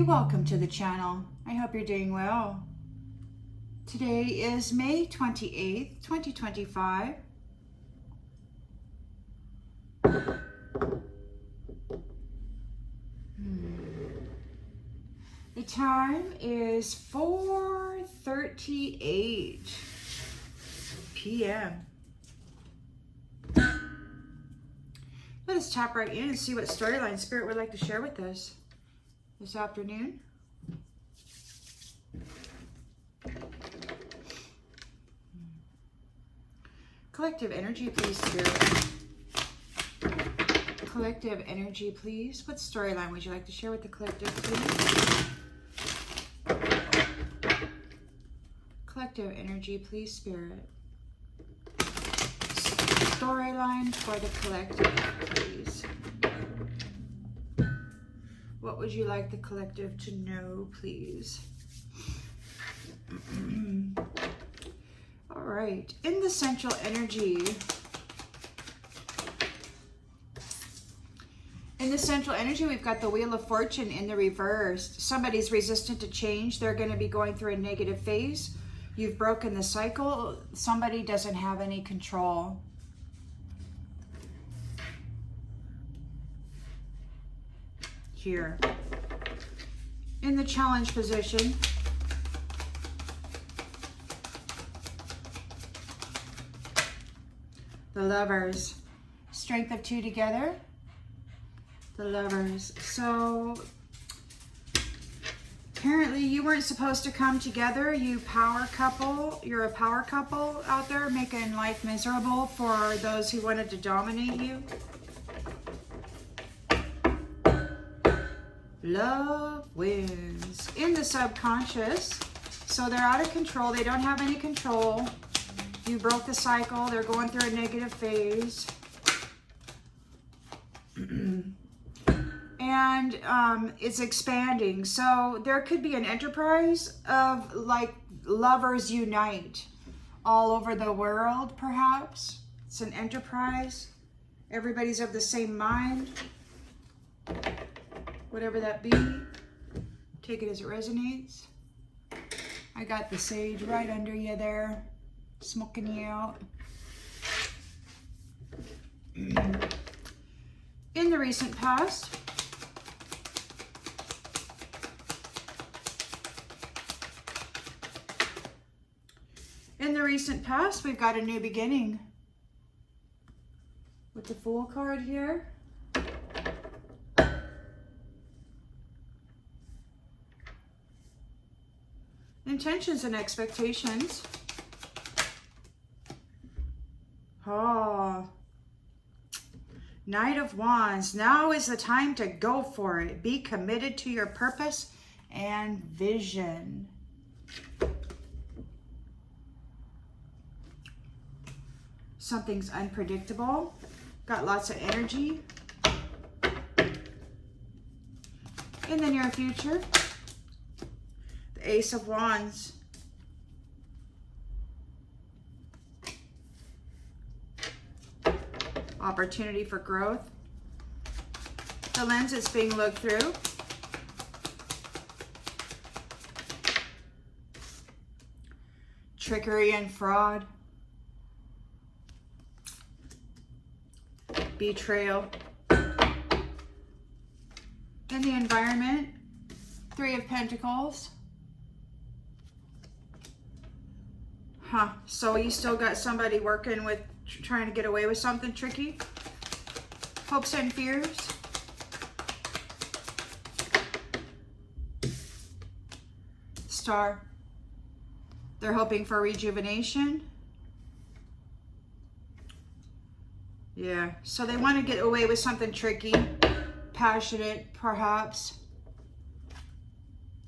welcome to the channel. I hope you're doing well. Today is May 28th, 2025. The time is 4:38 p.m. Let us tap right in and see what storyline Spirit would like to share with us this afternoon. Collective energy, please, Spirit. Collective energy, please. What storyline would you like to share with the collective, please? Collective energy, please, Spirit. Storyline for the collective, please. What would you like the collective to know, please? All right. In the central energy, we've got the Wheel of Fortune in the reverse. Somebody's resistant to change. They're going to be going through a negative phase. You've broken the cycle. Somebody doesn't have any control. Here. In the challenge position, the Lovers. Strength of two together. The Lovers. So apparently you weren't supposed to come together. You power couple. You're a power couple out there making life miserable for those who wanted to dominate you. Love wins. In the subconscious. So they're out of control. They don't have any control. You broke the cycle. They're going through a negative phase. And it's expanding. So there could be an enterprise of like lovers unite all over the world, perhaps. It's an enterprise. Everybody's of the same mind. Whatever that be. Take it as it resonates. I got the sage right under you there. Smoking you out. In the recent past, we've got a new beginning. With the Fool card here. Intentions and expectations. Oh. Knight of Wands. Now is the time to go for it. Be committed to your purpose and vision. Something's unpredictable. Got lots of energy. In the near future, the Ace of Wands. Opportunity for growth. The lens is being looked through. Trickery and fraud. Betrayal. In the environment, Three of Pentacles. So you still got somebody working with trying to get away with something tricky. Hopes and fears. Star. They're hoping for rejuvenation. Yeah, so they want to get away with something tricky, passionate perhaps.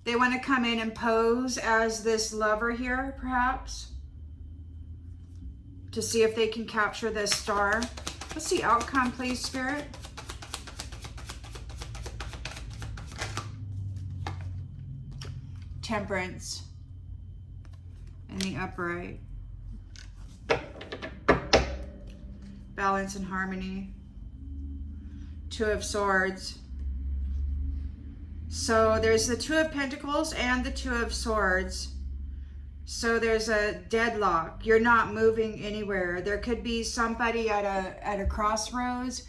They want to come in and pose as this lover here, perhaps, to see if they can capture this star. What's the outcome, please, Spirit? Temperance in the upright. Balance and harmony. Two of Swords. So there's the Two of Pentacles and the Two of Swords. So there's a deadlock. You're not moving anywhere. There could be somebody at a crossroads.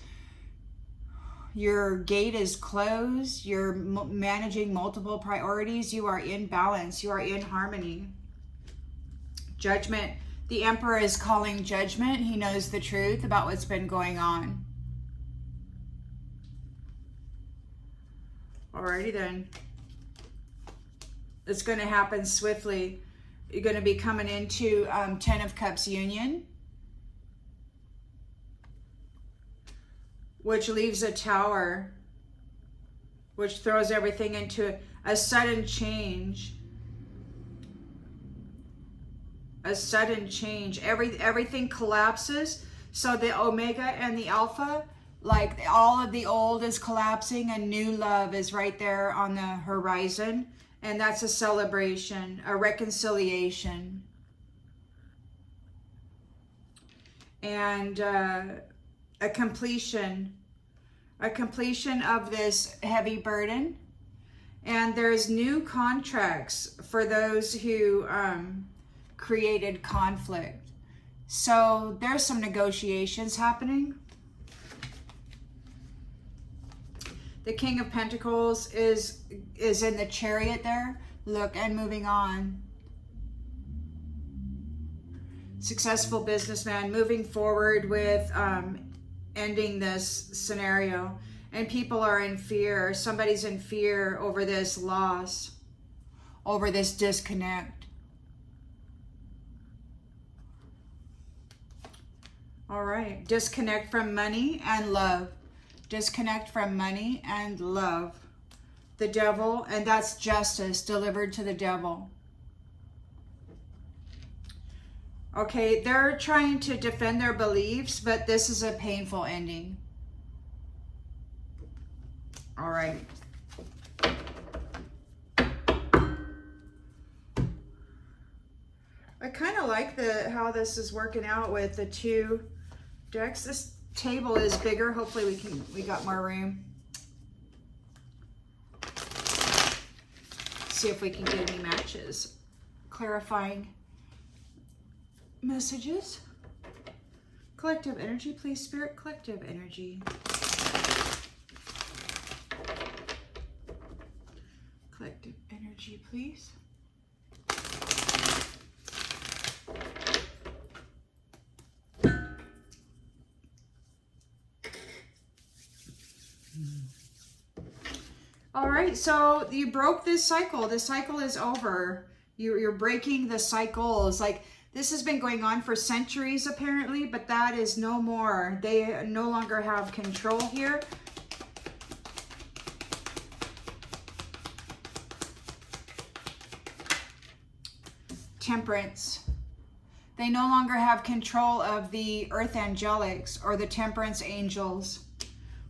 Your gate is closed. You're managing multiple priorities. You are in balance. You are in harmony. Judgment. The Emperor is calling judgment. He knows the truth about what's been going on. Alrighty then. It's going to happen swiftly. You're going to be coming into Ten of Cups union, which leaves a Tower, which throws everything into a sudden change. A sudden change. Everything collapses. So the Omega and the Alpha, like all of the old is collapsing and new love is right there on the horizon. And that's a celebration, a reconciliation. And a completion of this heavy burden. And there's new contracts for those who created conflict. So there's some negotiations happening. The King of Pentacles is in the Chariot there. Look, and moving on. Successful businessman moving forward with ending this scenario. And people are in fear. Somebody's in fear over this loss, over this disconnect. All right, disconnect from money and love. Disconnect from money and love. The Devil, and that's justice delivered to the Devil. Okay, they're trying to defend their beliefs, but this is a painful ending. All right. I kind of like how this is working out with the two decks. This table is bigger. Hopefully we got more room. See if we can get any matches. Clarifying messages. Collective energy, please, Spirit. Collective energy. Collective energy, please. All right, so you broke this cycle. The cycle is over. You're breaking the cycles. Like, this has been going on for centuries, apparently, but that is no more. They no longer have control here. Temperance. They no longer have control of the earth angelics or the temperance angels.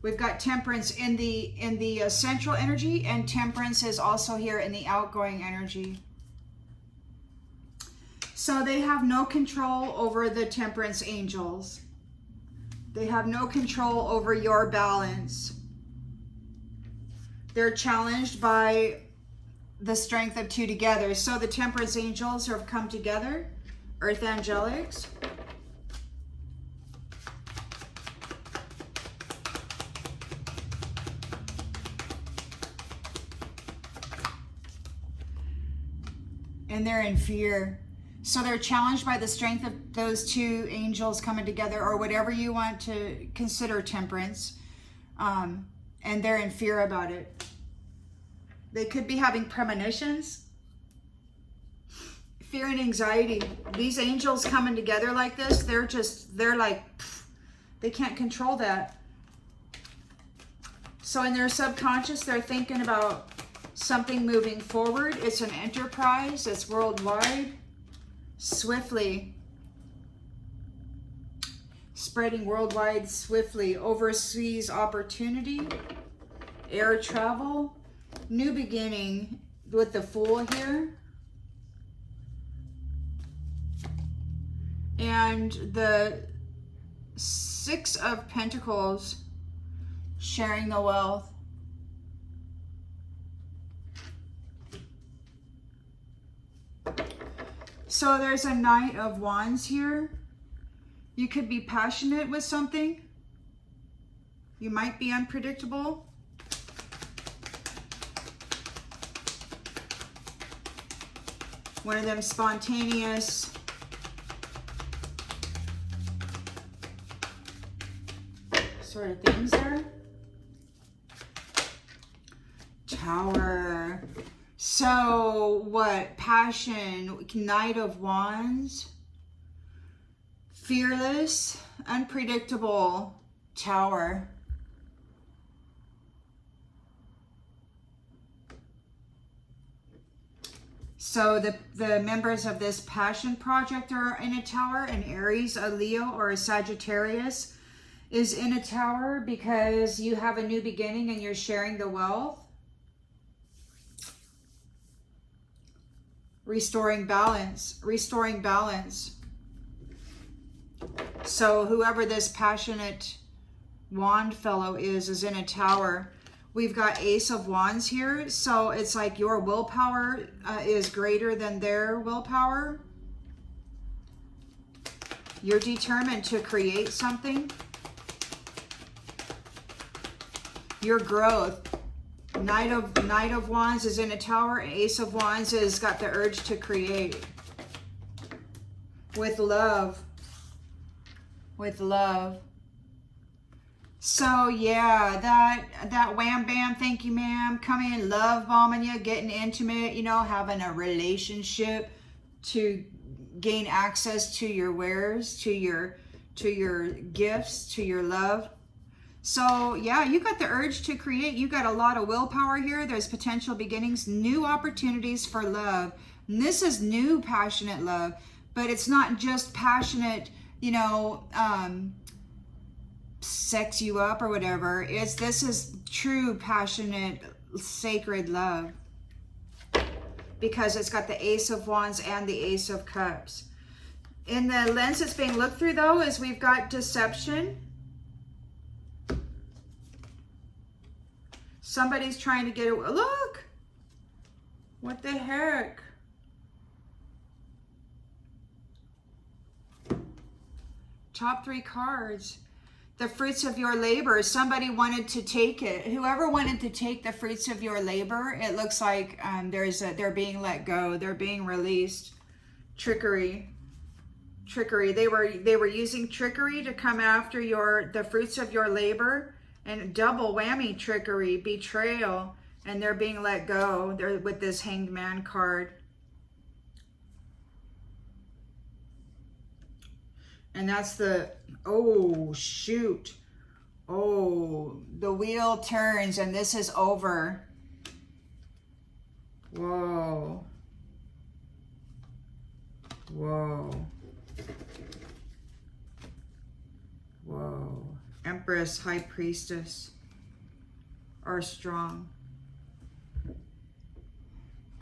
We've got temperance in the central energy, and temperance is also here in the outgoing energy. So they have no control over the temperance angels. They have no control over your balance. They're challenged by the strength of two together. So the temperance angels have come together, earth angelics. And they're in fear. So they're challenged by the strength of those two angels coming together, or whatever you want to consider temperance. And they're in fear about it. They could be having premonitions. Fear and anxiety. These angels coming together like this, they're like, they can't control that. So in their subconscious, they're thinking about something moving forward. It's an enterprise. It's worldwide. Swiftly. Spreading worldwide swiftly. Overseas opportunity. Air travel. New beginning with the Fool here. And the Six of Pentacles. Sharing the wealth. So there's a Knight of Wands here. You could be passionate with something. You might be unpredictable. One of them spontaneous. Sort of things there. Tower. So what? Passion, Knight of Wands, fearless, unpredictable, Tower. So the members of this passion project are in a Tower. An Aries, a Leo, or a Sagittarius is in a Tower because you have a new beginning and you're sharing the wealth. Restoring balance, restoring balance. So whoever this passionate wand fellow is in a Tower. We've got Ace of Wands here. So it's like your willpower is greater than their willpower. You're determined to create something. Your growth. Knight of Wands is in a Tower. Ace of Wands has got the urge to create. With love. With love. So yeah, that wham bam, thank you ma'am, coming in, love bombing you, getting intimate, you know, having a relationship to gain access to your wares, to your gifts, to your love. So yeah, you got the urge to create. You got a lot of willpower here. There's potential beginnings, new opportunities for love. And this is new passionate love, but it's not just passionate, you know, sex you up or whatever. This is true passionate sacred love, because it's got the Ace of Wands and the Ace of Cups. In the lens that's being looked through though is we've got deception. Somebody's trying to get away. Look, what the heck? Top 3 cards. The fruits of your labor. Somebody wanted to take it. Whoever wanted to take the fruits of your labor, it looks like they're being let go. They're being released. Trickery. Trickery. They were using trickery to come after the fruits of your labor, and double whammy trickery, betrayal, and they're being let go. They're with this Hanged Man card. And that's the, oh, shoot. Oh, the wheel turns and this is over. Whoa. Whoa. Whoa. Empress, High Priestess are strong.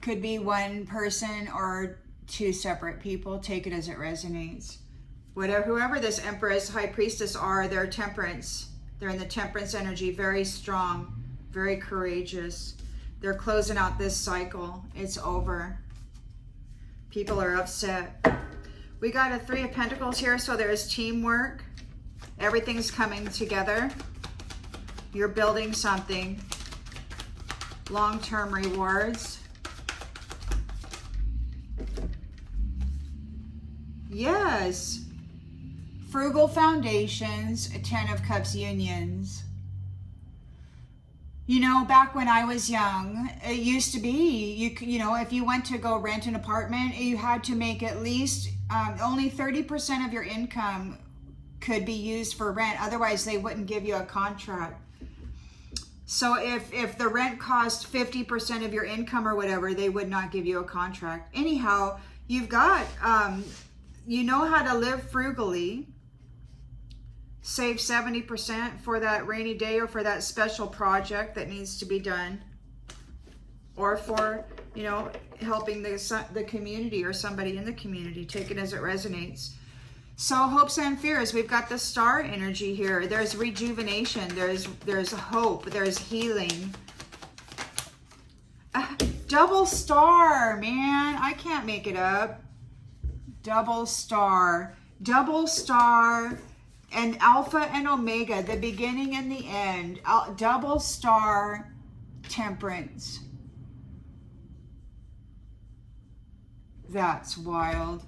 Could be one person or 2 separate people. Take it as it resonates. Whoever this Empress, High Priestess are, they're Temperance. They're in the Temperance energy, very strong, very courageous. They're closing out this cycle. It's over. People are upset. We got a 3 of Pentacles here, so there's teamwork. Everything's coming together. You're building something. Long-term rewards. Yes. Frugal foundations, 10 of Cups unions. You know, back when I was young, it used to be, you know, if you went to go rent an apartment, you had to make at least only 30% of your income could be used for rent. Otherwise, they wouldn't give you a contract. So if the rent cost 50% of your income or whatever, they would not give you a contract. Anyhow, you've got, you know how to live frugally. Save 70% for that rainy day or for that special project that needs to be done. Or for, you know, helping the community or somebody in the community. Take it as it resonates. So hopes and fears. We've got the star energy here. There's rejuvenation. There's hope. There's healing. Double star, man. I can't make it up. double star, and Alpha and Omega, the beginning and the end, double star, Temperance. That's wild.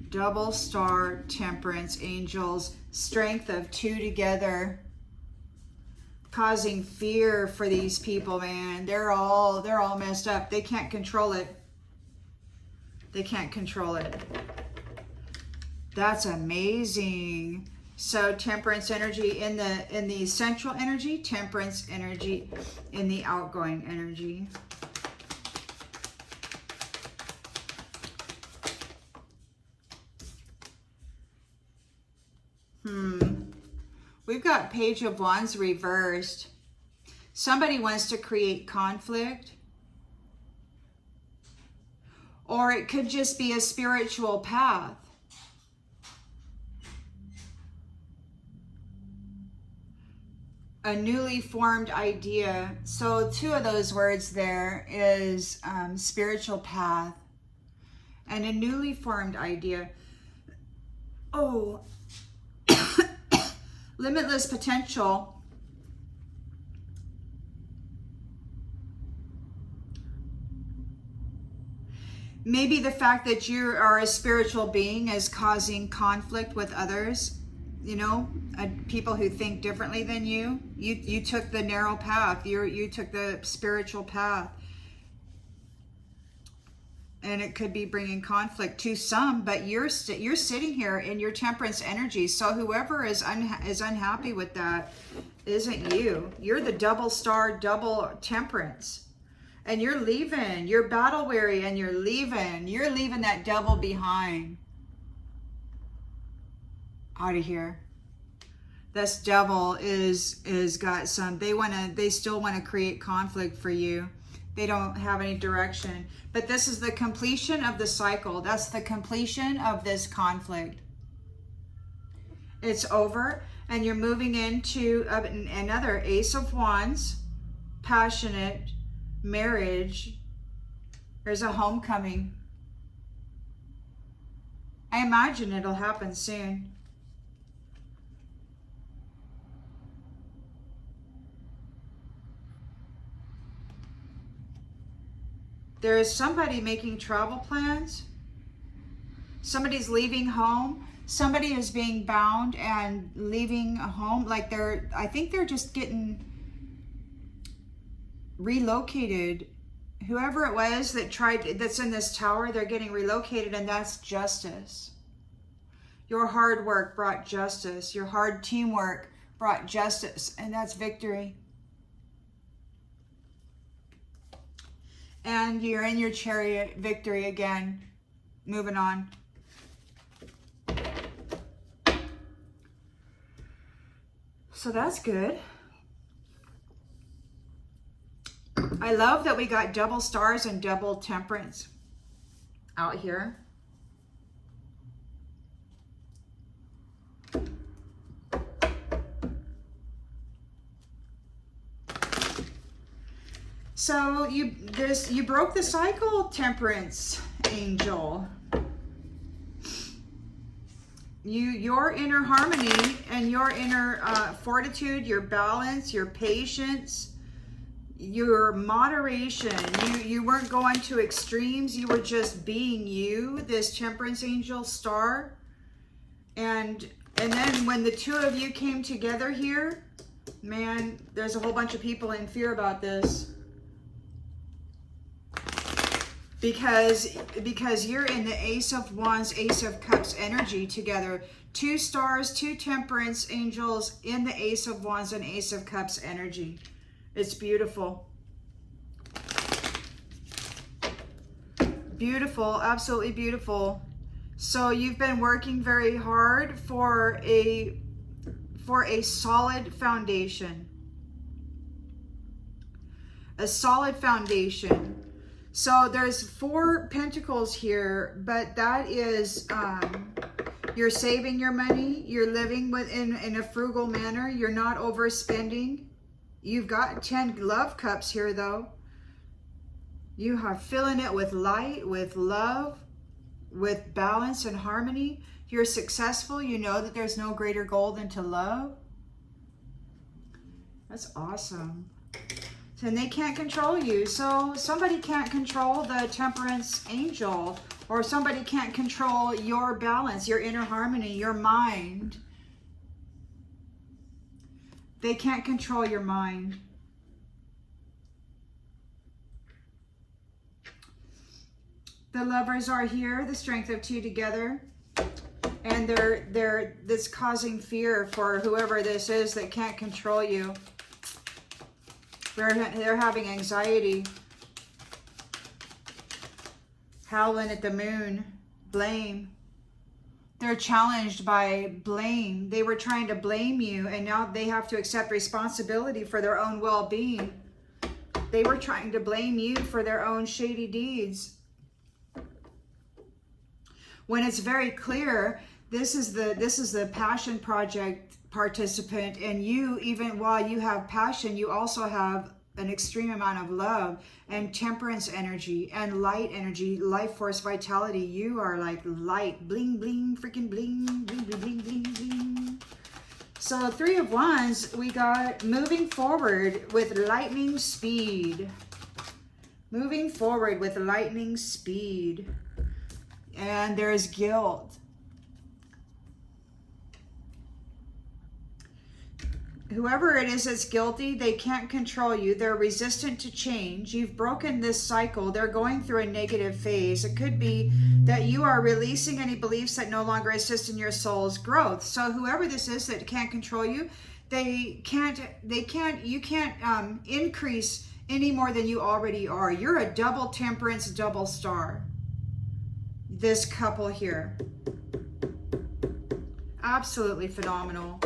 Double star, Temperance, angels, strength of 2 together, causing fear for these people, man. They're all messed up. They can't control it. They can't control it. That's amazing. So Temperance energy in the central energy, Temperance energy in the outgoing energy. We've got Page of Wands reversed. Somebody wants to create conflict. Or it could just be a spiritual path. A newly formed idea. So 2 of those words there is spiritual path and a newly formed idea. Oh, limitless potential. Maybe the fact that you are a spiritual being is causing conflict with others, you know, people who think differently than you. You took the narrow path. You took the spiritual path. And it could be bringing conflict to some, but you're sitting here in your Temperance energy. So whoever is unhappy with that isn't you. You're the double star, double Temperance. And you're leaving. You're battle weary and you're leaving. You're leaving that devil behind. Out of here. This devil is got some, they still want to create conflict for you. They don't have any direction. But this is the completion of the cycle. That's the completion of this conflict. It's over, and you're moving into another Ace of Wands, passionate, marriage. There's a homecoming. I imagine it'll happen soon. There is somebody making travel plans. Somebody's leaving home. Somebody is being bound and leaving home. Like I think they're just getting relocated. Whoever it was that's in this tower, they're getting relocated, and that's justice. Your hard work brought justice. Your hard teamwork brought justice, and that's victory. And you're in your Chariot, victory again. Moving on. So that's good. I love that we got double stars and double Temperance out here. So you broke the cycle, Temperance angel. Your inner harmony and your inner fortitude, your balance, your patience, your moderation. You weren't going to extremes. You were just being you, this Temperance angel star. And then when the 2 of you came together here, man, there's a whole bunch of people in fear about this. Because you're in the Ace of Wands, Ace of Cups energy together. 2 stars, 2 Temperance angels in the Ace of Wands and Ace of Cups energy. It's beautiful. Beautiful, absolutely beautiful. So you've been working very hard for a solid foundation. A solid foundation. So there's 4 pentacles here, but that is, you're saving your money. You're living in a frugal manner. You're not overspending. You've got 10 love cups here though. You are filling it with light, with love, with balance and harmony. You're successful. You know that there's no greater goal than to love. That's awesome. And they can't control you. So somebody can't control the Temperance angel, or somebody can't control your balance, your inner harmony, your mind. They can't control your mind. The Lovers are here, the Strength of 2 together. And they're this causing fear for whoever this is that can't control you. They're having anxiety. Howling at the moon. Blame. They're challenged by blame. They were trying to blame you, and now they have to accept responsibility for their own well-being. They were trying to blame you for their own shady deeds. When it's very clear, this is the passion project participant, and you, even while you have passion, you also have an extreme amount of love and temperance energy and light energy, life force, vitality. You are like light, bling, bling, freaking bling, bling, bling, bling, bling, bling. So 3 of Wands, we got moving forward with lightning speed. Moving forward with lightning speed. And there's guilt. Whoever it is that's guilty, they can't control you. They're resistant to change. You've broken this cycle. They're going through a negative phase. It could be that you are releasing any beliefs that no longer assist in your soul's growth. So whoever this is that can't control you, you can't increase any more than you already are. You're a double Temperance, double star. This couple here. Absolutely phenomenal.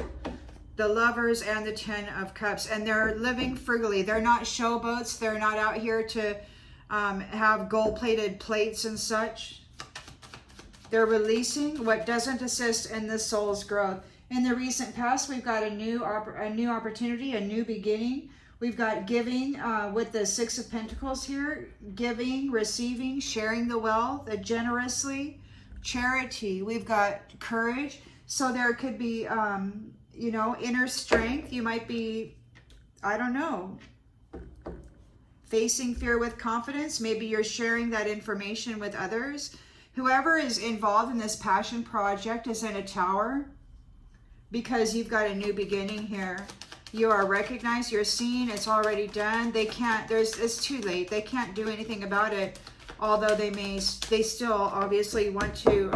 The Lovers and the 10 of Cups. And they're living frugally. They're not showboats. They're not out here to have gold-plated plates and such. They're releasing what doesn't assist in the soul's growth. In the recent past, we've got a new opportunity, a new beginning. We've got giving with the 6 of Pentacles here. Giving, receiving, sharing the wealth, generously, charity. We've got courage. So there could be, you know, inner strength. You might be, I don't know, facing fear with confidence. Maybe you're sharing that information with others. Whoever is involved in this passion project is in a tower because you've got a new beginning here. You are recognized, you're seen, it's already done. They can't, it's too late. They can't do anything about it, although they still obviously want to,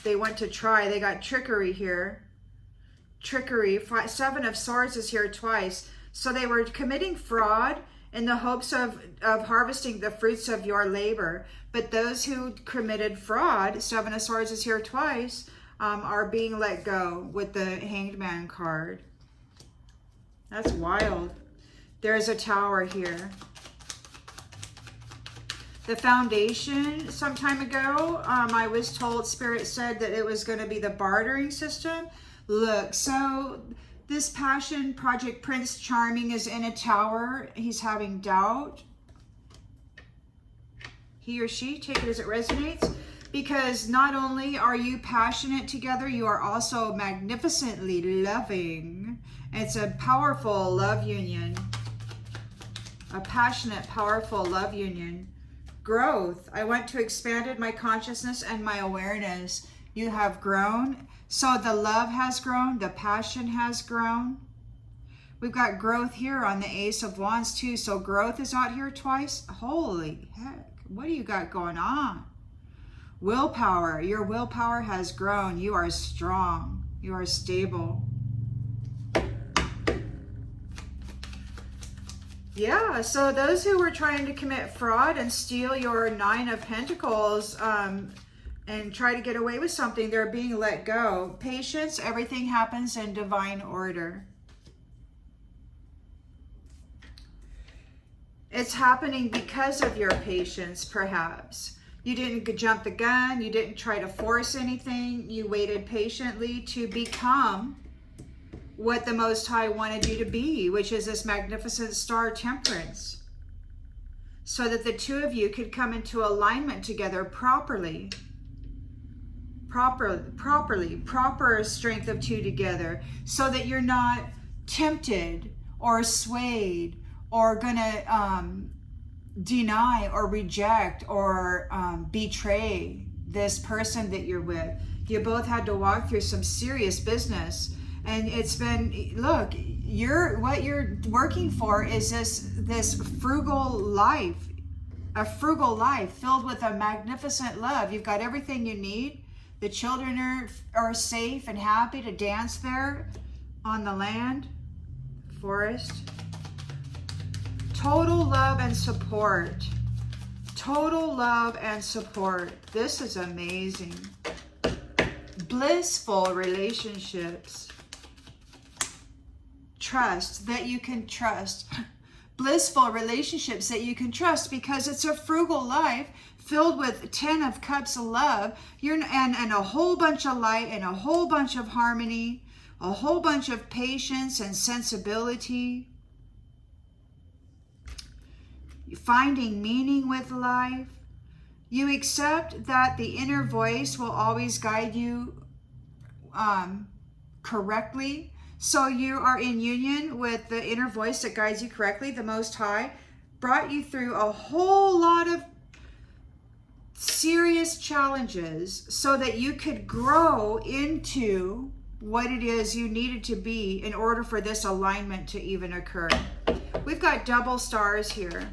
they want to try. They got trickery here. Trickery. 7 of Swords is here twice. So they were committing fraud in the hopes of harvesting the fruits of your labor. But those who committed fraud, 7 of Swords is here twice, are being let go with the Hanged Man card. That's wild. There's a tower here. The Foundation, some time ago, I was told, Spirit said that it was going to be the bartering system. Look, so this passion project, Prince Charming, is in a tower. He's having doubt. He or she, take it as it resonates. Because not only are you passionate together, you are also magnificently loving. It's a powerful love union. A passionate, powerful love union. Growth. I want to expand my consciousness and my awareness. You have grown. So the love has grown. The passion has grown. We've got growth here on the Ace of Wands too. So growth is out here twice. Holy heck. What do you got going on? Willpower. Your willpower has grown. You are strong. You are stable. Yeah, so those who were trying to commit fraud and steal your 9 of Pentacles and try to get away with something, they're being let go. Patience. Everything happens in divine order. It's happening because of your patience, perhaps. You didn't jump the gun. You didn't try to force anything. You waited patiently to become what the Most High wanted you to be, which is this magnificent star Temperance. so that the two of you could come into alignment together properly. Proper strength of two together, so that you're not tempted or swayed or gonna deny or reject or betray this person that you're with. You both had to walk through some serious business, and it's been, look, what you're working for is this frugal life, a frugal life filled with a magnificent love. You've got everything you need. The children are safe and happy to dance there on the land, forest. Total love and support. Total love and support. This is amazing. Blissful relationships. Trust, that you can trust. Blissful relationships that you can trust, because it's a frugal life filled with 10 of cups of love, and a whole bunch of light and a whole bunch of harmony, a whole bunch of patience and sensibility. Finding meaning with life. You accept that the inner voice will always guide you correctly. So you are in union with the inner voice that guides you correctly. The Most High brought you through a whole lot of serious challenges so that you could grow into what it is you needed to be in order for this alignment to even occur. We've got double stars here.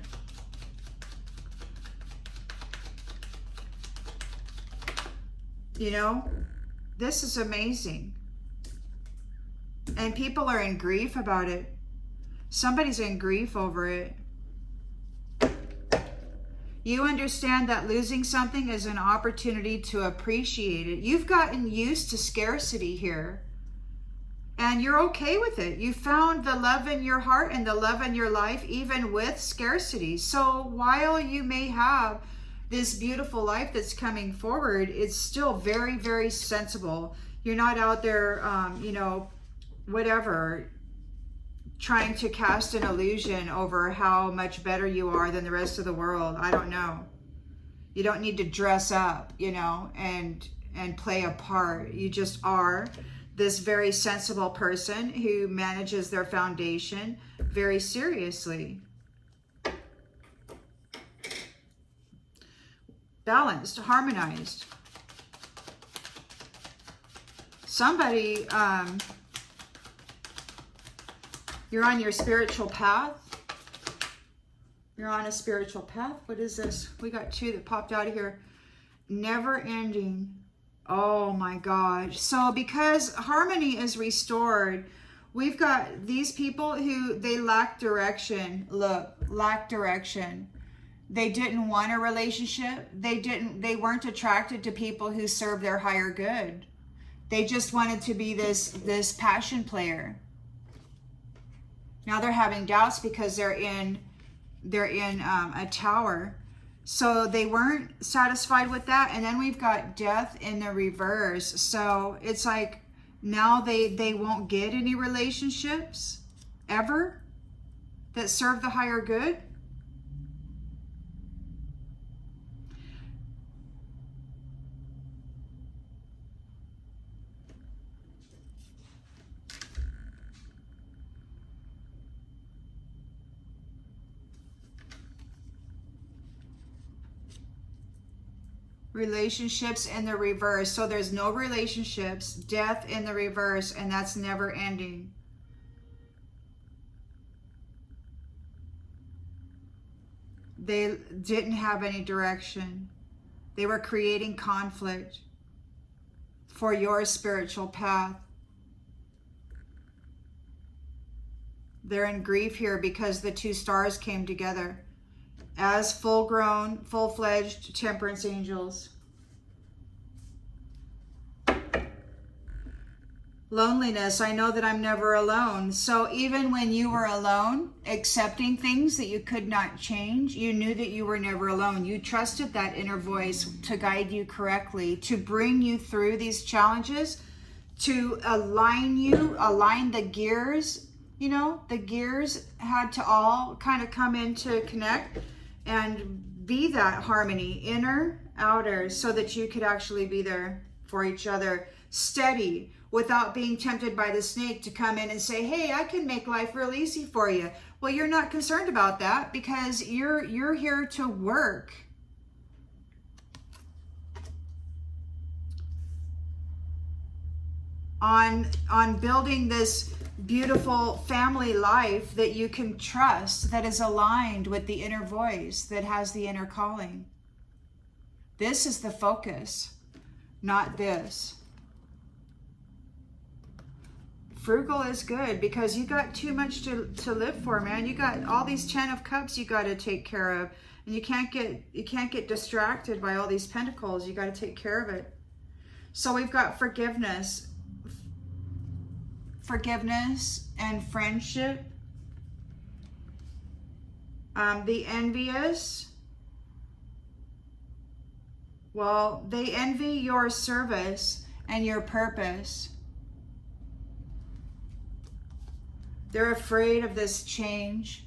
You know, this is amazing. And people are in grief about it. Somebody's in grief over it. You understand that losing something is an opportunity to appreciate it. You've gotten used to scarcity here, and you're okay with it. You found the love in your heart and the love in your life, even with scarcity. So while you may have this beautiful life that's coming forward, it's still very, very sensible. You're not out there, whatever, trying to cast an illusion over how much better you are than the rest of the world. I don't know. You don't need to dress up, and play a part. You just are this very sensible person who manages their foundation very seriously. Balanced, harmonized. Somebody, you're on your spiritual path. You're on a spiritual path. What is this? We got two that popped out of here. Never ending. Oh my gosh. So because harmony is restored, we've got these people who, they lack direction. Look, lack direction. They didn't want a relationship. They weren't attracted to people who serve their higher good. They just wanted to be this passion player. Now they're having doubts because they're in a tower. So they weren't satisfied with that. And then we've got death in the reverse. So it's like now they won't get any relationships ever that serve the higher good. Relationships in the reverse. So there's no relationships, death in the reverse, and that's never ending. They didn't have any direction. They were creating conflict for your spiritual path. They're in grief here because the two stars came together as full-grown, full-fledged temperance angels. Loneliness, I know that I'm never alone. So even when you were alone, accepting things that you could not change, you knew that you were never alone. You trusted that inner voice to guide you correctly, to bring you through these challenges, to align the gears. The gears had to all kind of come in to connect. and be that harmony, inner, outer, so that you could actually be there for each other, steady, without being tempted by the snake to come in and say, hey, I can make life real easy for you. Well, you're not concerned about that because you're here to work. On building this beautiful family life that you can trust, that is aligned with the inner voice, that has the inner calling. This is the focus, not this. Frugal is good because you got too much to live for, man. You got all these 10 of Cups you got to take care of, and you can't get distracted by all these pentacles. You got to take care of it. So we've got forgiveness and friendship. The envious, well, they envy your service and your purpose. They're afraid of this change.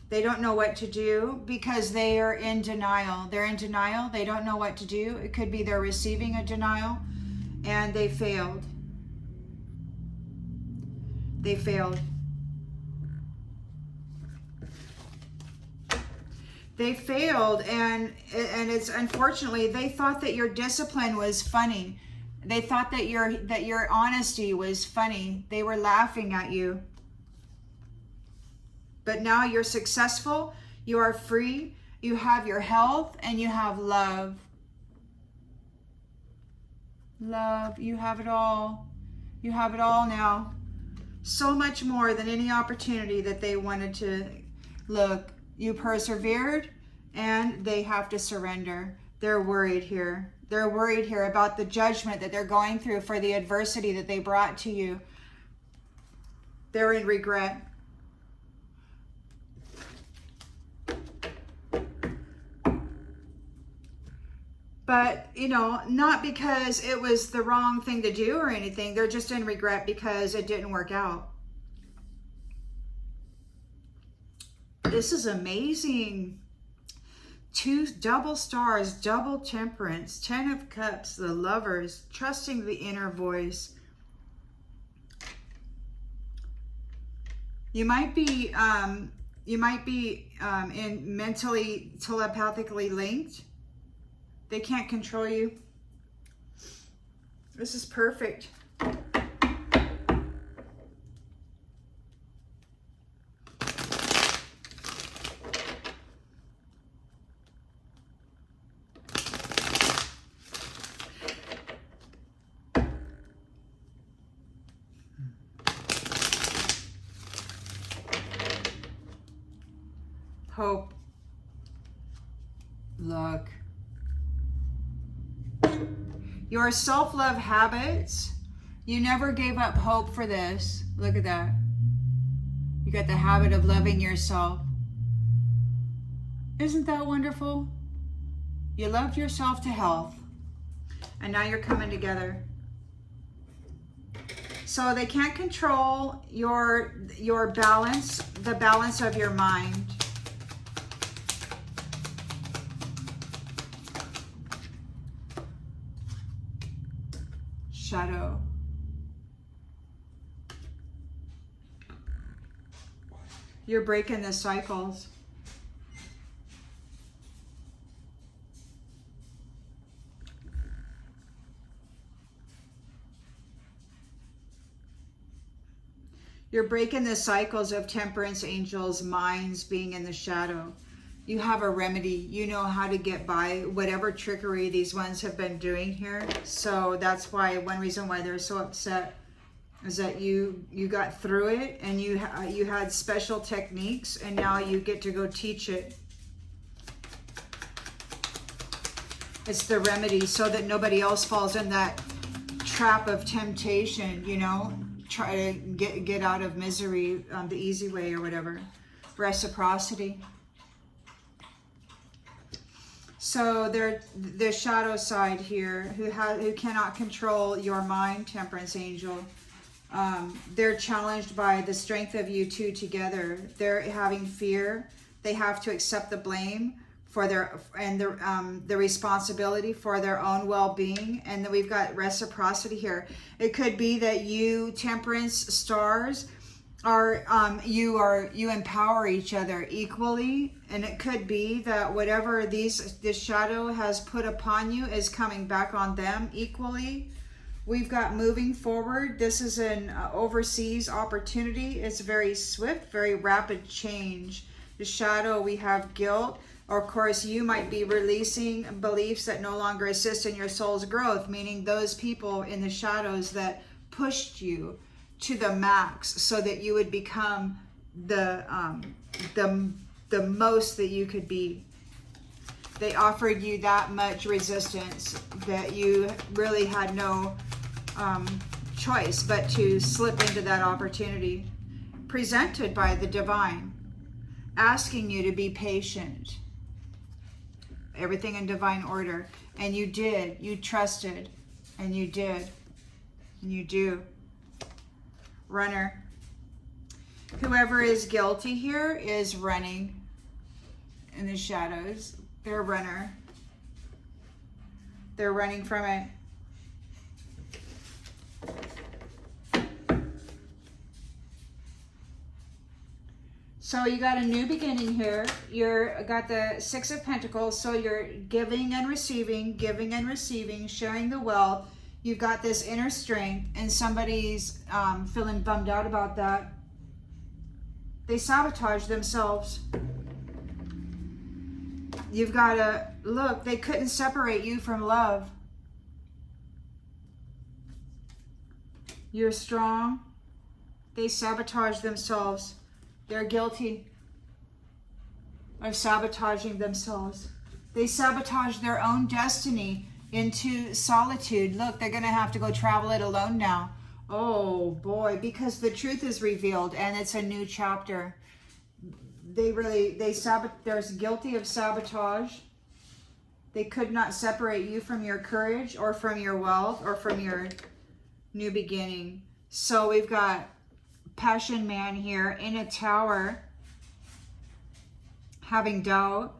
They don't know what to do because they are in denial. They're in denial. They don't know what to do. It could be they're receiving a denial and they failed. They failed. They failed, and it's unfortunately they thought that your discipline was funny. They thought that your honesty was funny. They were laughing at you. But now you're successful, you are free, you have your health, and you have love. Love, you have it all. You have it all now. So much more than any opportunity that they wanted to. Look, you persevered, and they have to surrender. They're worried here. They're worried here about the judgment that they're going through for the adversity that they brought to you. They're in regret. But, you know, not because it was the wrong thing to do or anything. They're just in regret because it didn't work out. This is amazing. 2 double stars, double temperance, 10 of cups, the lovers, trusting the inner voice. You might be in mentally, telepathically linked. They can't control you. This is perfect. Hope. Look. Your self-love habits. You never gave up hope for this. Look at that. You got the habit of loving yourself. Isn't that wonderful? You loved yourself to health. And now you're coming together. So they can't control your balance, the balance of your mind. Shadow. You're breaking the cycles. You're breaking the cycles of temperance angels' minds being in the shadow. You have a remedy. You know how to get by whatever trickery these ones have been doing here. So that's why, one reason why they're so upset is that you got through it and you had special techniques, and now you get to go teach it. It's the remedy so that nobody else falls in that trap of temptation, you know, try to get out of misery the easy way or whatever. Reciprocity. So the shadow side here, who cannot control your mind, Temperance Angel. They're challenged by the strength of you two together. They're having fear. They have to accept the blame for the responsibility for their own well-being. And then we've got reciprocity here. It could be that you, Temperance stars, you empower each other equally, and it could be that whatever this shadow has put upon you is coming back on them equally. We've got moving forward. This is an overseas opportunity. It's very swift, very rapid change. The shadow, we have guilt. Or of course, you might be releasing beliefs that no longer assist in your soul's growth, meaning those people in the shadows that pushed you to the max so that you would become the most that you could be. They offered you that much resistance that you really had no choice but to slip into that opportunity presented by the divine, asking you to be patient. Everything in divine order. And you did. You trusted. And you did. And you do. Runner. Whoever is guilty here is running in the shadows. They're a runner. They're running from it. So you got a new beginning here. You're got the Six of Pentacles. So you're giving and receiving, sharing the wealth. You've got this inner strength, and somebody's feeling bummed out about that. They sabotage themselves. You've got to look. They couldn't separate you from love. You're strong. They sabotage themselves. They're guilty of sabotaging themselves. They sabotage their own destiny into solitude. Look, they're going to have to go travel it alone now. Oh boy, because the truth is revealed and it's a new chapter. They're guilty of sabotage. They could not separate you from your courage or from your wealth or from your new beginning. So we've got Passion Man here in a tower, having doubt.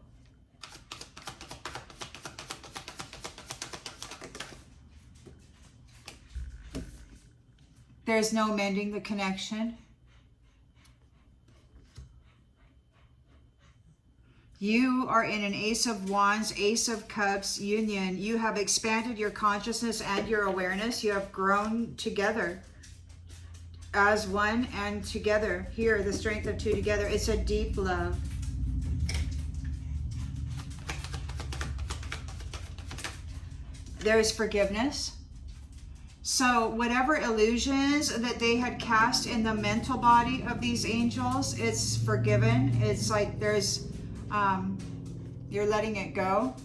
There's no mending the connection. You are in an Ace of Wands, Ace of Cups union. You have expanded your consciousness and your awareness. You have grown together as one and together. Here, the strength of two together. It's a deep love. There is forgiveness. So whatever illusions that they had cast in the mental body of these angels, it's forgiven. It's like there's, you're letting it go.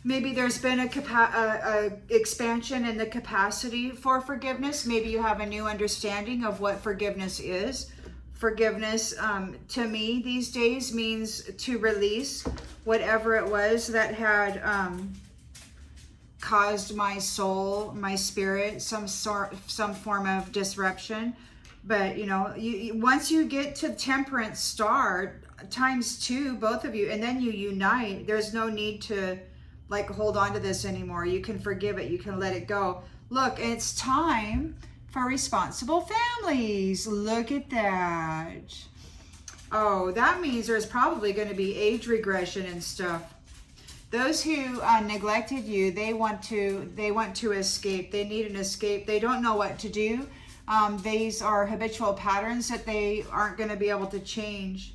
Maybe there's been a expansion in the capacity for forgiveness. Maybe you have a new understanding of what forgiveness is. Forgiveness, to me these days, means to release whatever it was that had caused my soul, my spirit, some form of disruption. But you know, once you get to Temperance star ×2, both of you, and then you unite, there's no need to like hold on to this anymore. You can forgive it. You can let it go. Look, it's time for responsible families. Look at that. Oh, that means there's probably going to be age regression and stuff. Those who neglected you, they want to escape. They need an escape. They don't know what to do. These are habitual patterns that they aren't going to be able to change.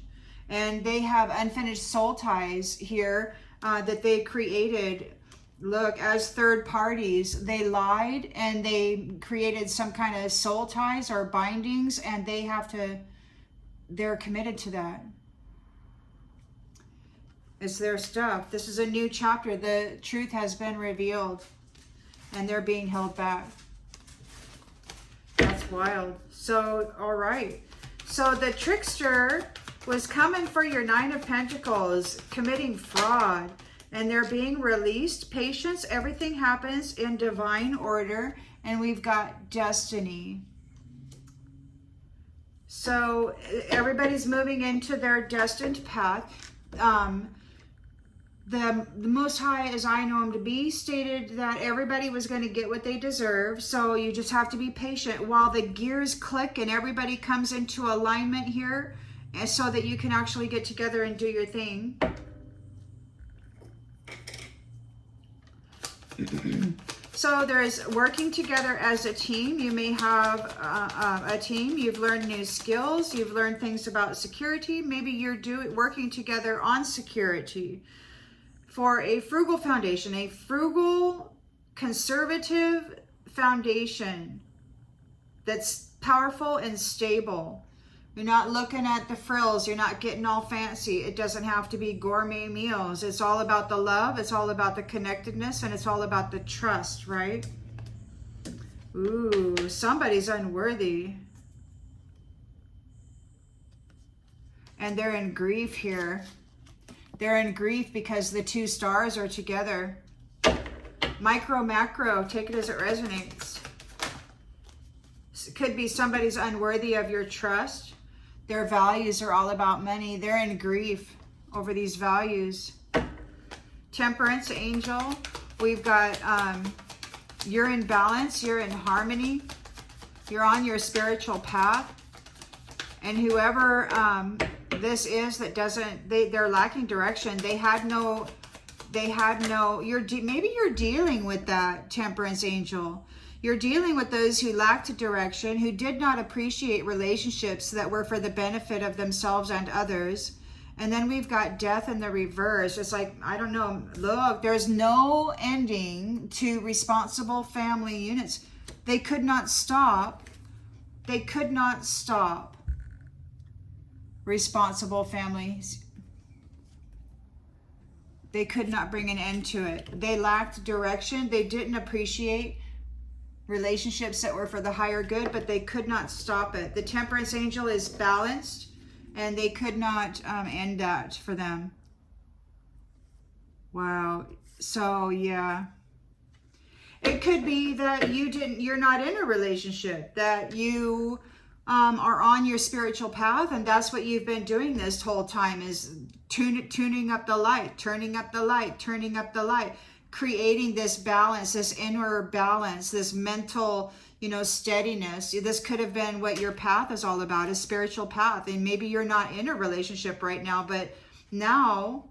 And they have unfinished soul ties here that they created. Look, as third parties, they lied and they created some kind of soul ties or bindings, and they're committed to that. It's their stuff. This is a new chapter. The truth has been revealed and they're being held back. That's wild. So, all right. So the trickster was coming for your Nine of Pentacles, committing fraud, and they're being released. Patience, everything happens in divine order, and we've got destiny. So everybody's moving into their destined path. The Most High, as I know him to be, stated that everybody was going to get what they deserve. So you just have to be patient while the gears click and everybody comes into alignment here, and so that you can actually get together and do your thing. So there's working together as a team. You may have a team. You've learned new skills. You've learned things about security. Maybe you're working together on security for a frugal foundation, a frugal, conservative foundation that's powerful and stable. You're not looking at the frills. You're not getting all fancy. It doesn't have to be gourmet meals. It's all about the love. It's all about the connectedness, and it's all about the trust, right? Ooh, somebody's unworthy. And they're in grief here. They're in grief because the two stars are together. Micro, macro, take it as it resonates. It could be somebody's unworthy of your trust. Their values are all about money. They're in grief over these values. Temperance, angel. We've got, you're in balance. You're in harmony. You're on your spiritual path. And whoever this is that doesn't, they're lacking direction. Maybe you're dealing with that, Temperance angel. You're dealing with those who lacked direction, who did not appreciate relationships that were for the benefit of themselves and others. And then we've got death in the reverse. It's like, I don't know, look, there's no ending to responsible family units. They could not stop. They could not stop responsible families. They could not bring an end to it. They lacked direction. They didn't appreciate relationships that were for the higher good, but they could not stop it. The Temperance angel is balanced, and they could not end that for them. Wow. So yeah, it could be that you're not in a relationship, that you are on your spiritual path, and that's what you've been doing this whole time, is tuning up the light, turning up the light, turning up the light, creating this balance, this inner balance, this mental, steadiness. This could have been what your path is all about, a spiritual path. And maybe you're not in a relationship right now, but now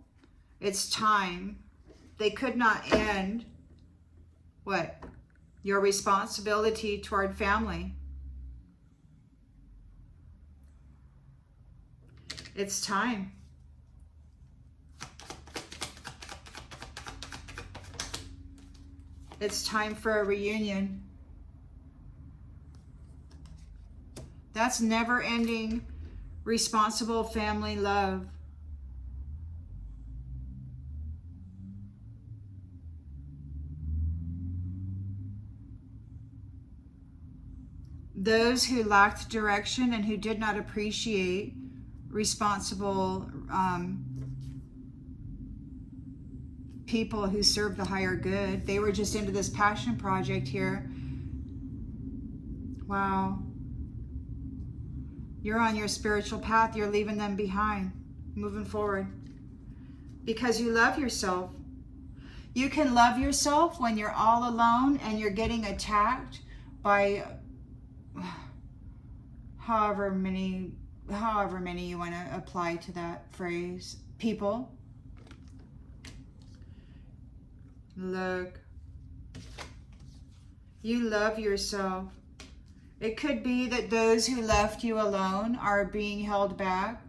it's time. They could not end what? Your responsibility toward family. It's time. It's time for a reunion. That's never-ending, responsible family love. Those who lacked direction and who did not appreciate responsible people who serve the higher good. They were just into this passion project here. Wow. You're on your spiritual path. You're leaving them behind, moving forward, because you love yourself. You can love yourself when you're all alone and you're getting attacked by however many you want to apply to that phrase, people. Look, you love yourself. It could be that those who left you alone are being held back.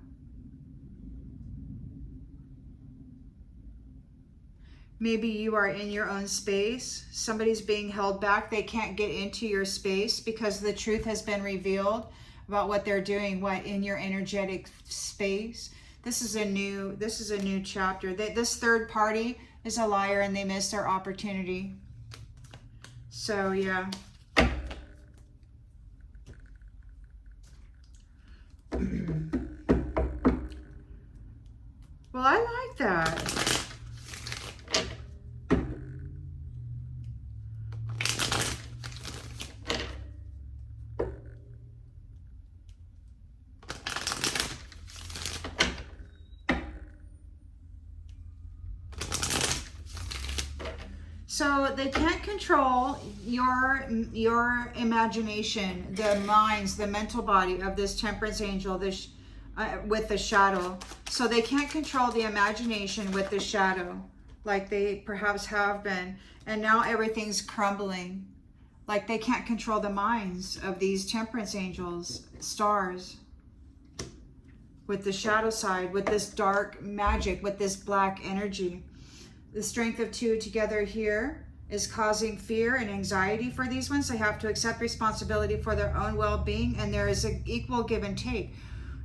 Maybe you are in your own space. Somebody's being held back. They can't get into your space because the truth has been revealed about what they're doing, in your energetic space. This is a new chapter. This third party is a liar, and they missed their opportunity. So yeah. Well, I like that. So they can't control your imagination, the minds, the mental body of this temperance angel, this with the shadow. So they can't control the imagination with the shadow like they perhaps have been. And now everything's crumbling. Like they can't control the minds of these temperance angels, stars. With the shadow side, with this dark magic, with this black energy. The strength of 2 together here is causing fear and anxiety for these ones. They have to accept responsibility for their own well-being, and there is an equal give and take.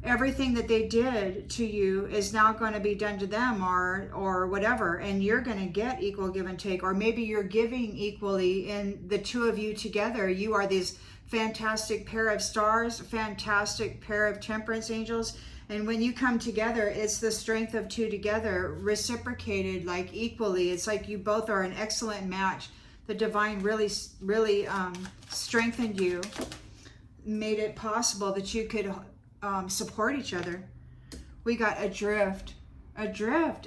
Everything that they did to you is now going to be done to them, or whatever, and you're going to get equal give and take. Or maybe you're giving equally, and the 2 of you together, you are this fantastic pair of stars, fantastic pair of temperance angels. And when you come together, it's the strength of 2 together, reciprocated, like equally. It's like you both are an excellent match. The divine really strengthened you, made it possible that you could support each other. We got adrift.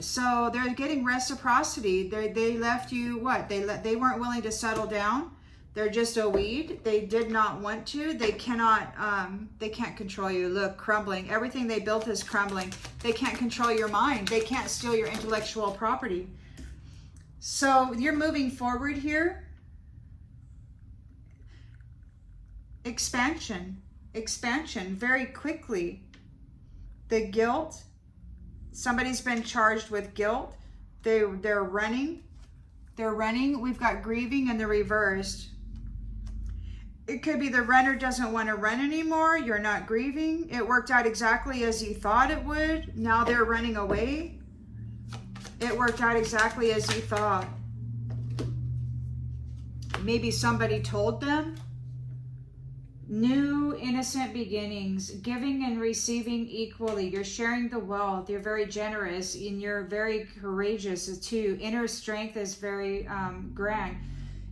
So they're getting reciprocity. They left you what? They weren't willing to settle down. They're just a weed. They did not want to. They cannot, they can't control you. Look, crumbling. Everything they built is crumbling. They can't control your mind. They can't steal your intellectual property. So you're moving forward here. Expansion very quickly. The guilt. Somebody's been charged with guilt. They're running. We've got grieving in the reversed. It could be the runner doesn't want to run anymore. You're not grieving. It worked out exactly as you thought it would. Now they're running away. It worked out exactly as you thought. Maybe somebody told them. New innocent beginnings, giving and receiving equally. You're sharing the wealth. You're very generous and you're very courageous too. Inner strength is very grand.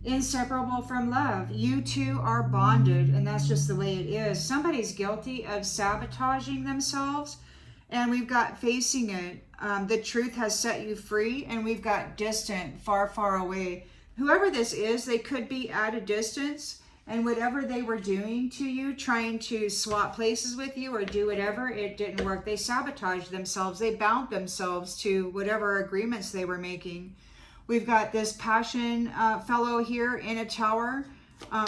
Inseparable from love. You 2 are bonded, and that's just the way it is. Somebody's guilty of sabotaging themselves, and we've got facing it. The truth has set you free, and we've got distant, far, far away. Whoever this is, they could be at a distance, and whatever they were doing to you, trying to swap places with you or do whatever, it didn't work. They sabotaged themselves. They bound themselves to whatever agreements they were making. We've got this passion fellow here in a tower,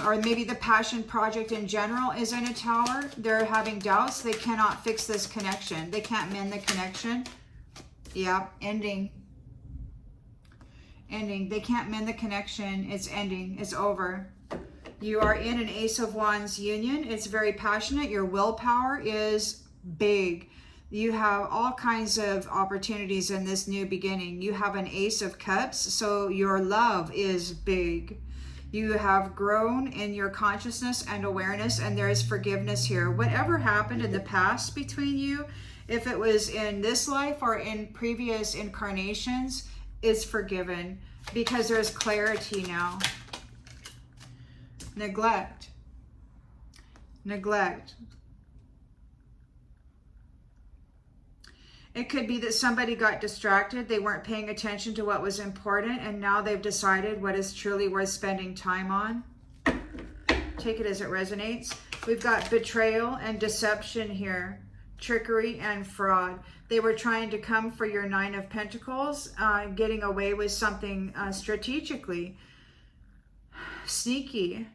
or maybe the passion project in general is in a tower. They're having doubts. They cannot fix this connection. They can't mend the connection. Yeah, ending. They can't mend the connection. It's ending. It's over. You are in an Ace of Wands union. It's very passionate. Your willpower is big. You have all kinds of opportunities in this new beginning. You have an Ace of Cups, so your love is big. You have grown in your consciousness and awareness, and there is forgiveness here. Whatever happened in the past between you, if it was in this life or in previous incarnations, is forgiven because there's clarity now. Neglect. It could be that somebody got distracted. They weren't paying attention to what was important, and now they've decided what is truly worth spending time on. Take it as it resonates. We've got betrayal and deception here. Trickery and fraud. They were trying to come for your 9 of Pentacles, getting away with something strategically. Sneaky.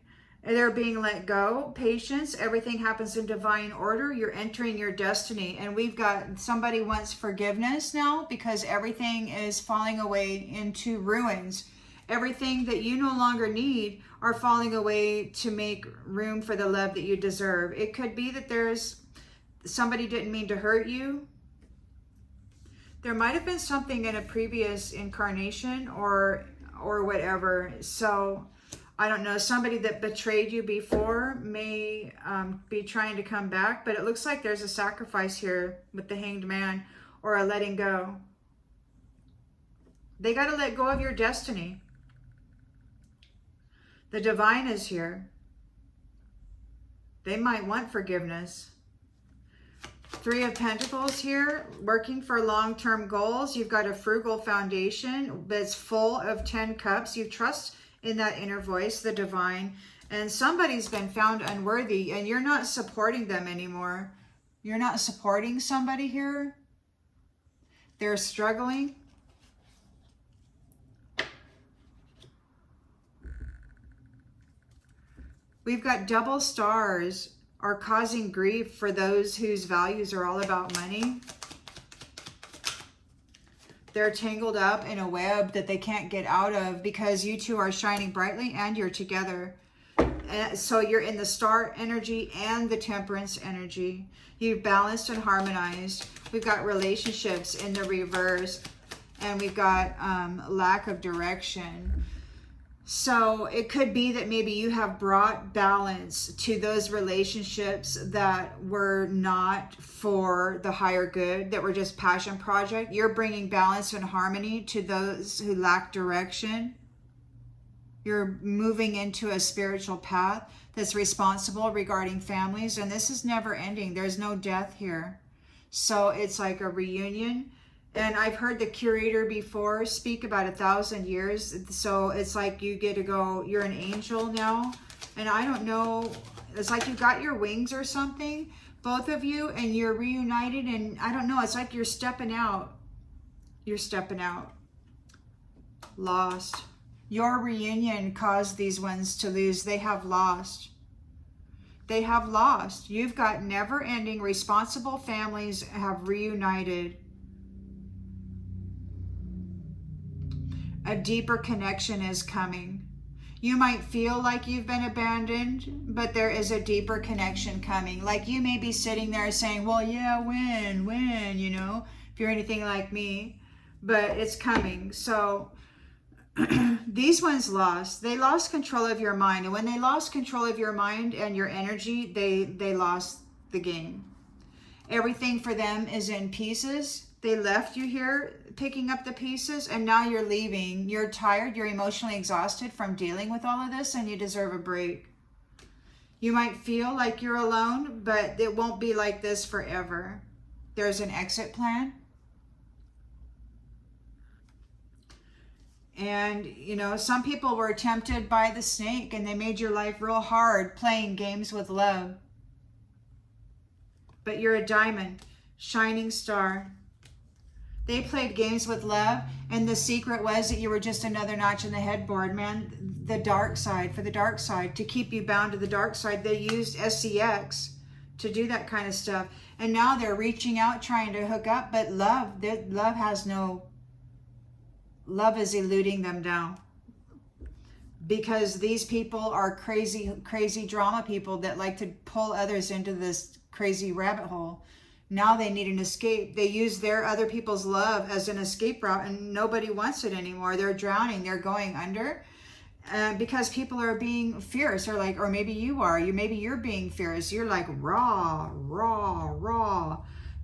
They're being let go. Patience. Everything happens in divine order. You're entering your destiny. And we've got somebody wants forgiveness now because everything is falling away into ruins. Everything that you no longer need are falling away to make room for the love that you deserve. It could be that there's somebody didn't mean to hurt you. There might have been something in a previous incarnation or whatever. So I don't know, somebody that betrayed you before may be trying to come back, but it looks like there's a sacrifice here with the Hanged Man or a letting go. They got to let go of your destiny. The divine is here. They might want forgiveness. Three of Pentacles here, working for long-term goals. You've got a frugal foundation that's full of 10 cups. You trust in that inner voice, the divine, and somebody's been found unworthy and you're not supporting them anymore. You're not supporting somebody here. They're struggling. We've got double stars are causing grief for those whose values are all about money. They're tangled up in a web that they can't get out of because you two are shining brightly and you're together. So you're in the star energy and the temperance energy. You've balanced and harmonized. We've got relationships in the reverse, and we've got lack of direction. So it could be that maybe you have brought balance to those relationships that were not for the higher good, that were just passion project. You're bringing balance and harmony to those who lack direction. You're moving into a spiritual path that's responsible regarding families. And this is never ending. There's no death here. So it's like a reunion. And I've heard the curator before speak about 1,000 years. So it's like you get to go, you're an angel now. And I don't know, it's like you got your wings or something, both of you, and you're reunited. And I don't know, it's like you're stepping out. You're stepping out. Lost. Your reunion caused these ones to lose. They have lost. They have lost. You've got never-ending responsible families have reunited. A deeper connection is coming. You might feel like you've been abandoned, but there is a deeper connection coming. Like you may be sitting there saying, well, yeah, when, you know, if you're anything like me, but it's coming. So these ones lost. They lost control of your mind. And when they lost control of your mind and your energy, they lost the game. Everything for them is in pieces. They left you here picking up the pieces, and now you're leaving. You're tired, you're emotionally exhausted from dealing with all of this, and you deserve a break. You might feel like you're alone, but it won't be like this forever. There's an exit plan. And, you know, some people were tempted by the snake, and they made your life real hard playing games with love. But you're a diamond, shining star. They played games with love, and the secret was that you were just another notch in the headboard, man. The dark side, for the dark side, to keep you bound to the dark side. They used SCX to do that kind of stuff. And now they're reaching out, trying to hook up, but love is eluding them now. Because these people are crazy drama people that like to pull others into this crazy rabbit hole. Now they need an escape. They use their other people's love as an escape route, and nobody wants it anymore. They're drowning. They're going under because people are being fierce, or like, or maybe you are. Maybe you're being fierce. You're like raw,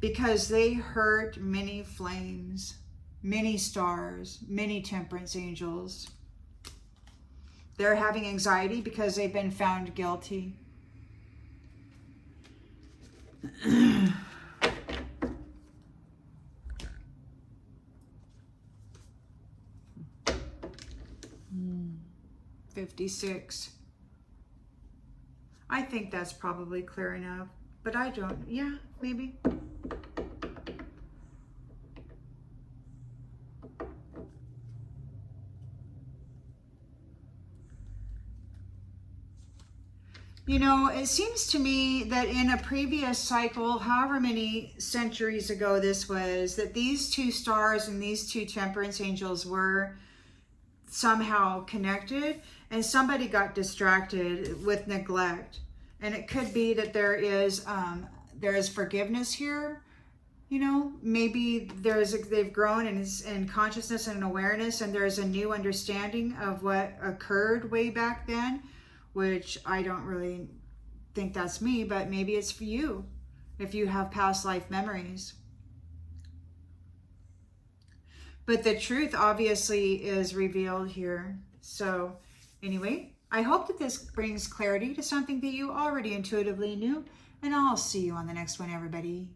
because they hurt many flames, many stars, many temperance angels. They're having anxiety because they've been found guilty. Hmm. 56. I think that's probably clear enough, but I don't. Yeah, maybe. You know, it seems to me that in a previous cycle, however many centuries ago this was, that these two stars and these two temperance angels were somehow connected, and somebody got distracted with neglect. And it could be that there is forgiveness here. You know, maybe they've grown in consciousness and awareness, and there's a new understanding of what occurred way back then, which I don't really think that's me, but maybe it's for you if you have past life memories. But the truth obviously is revealed here. So anyway, I hope that this brings clarity to something that you already intuitively knew, and I'll see you on the next one, everybody.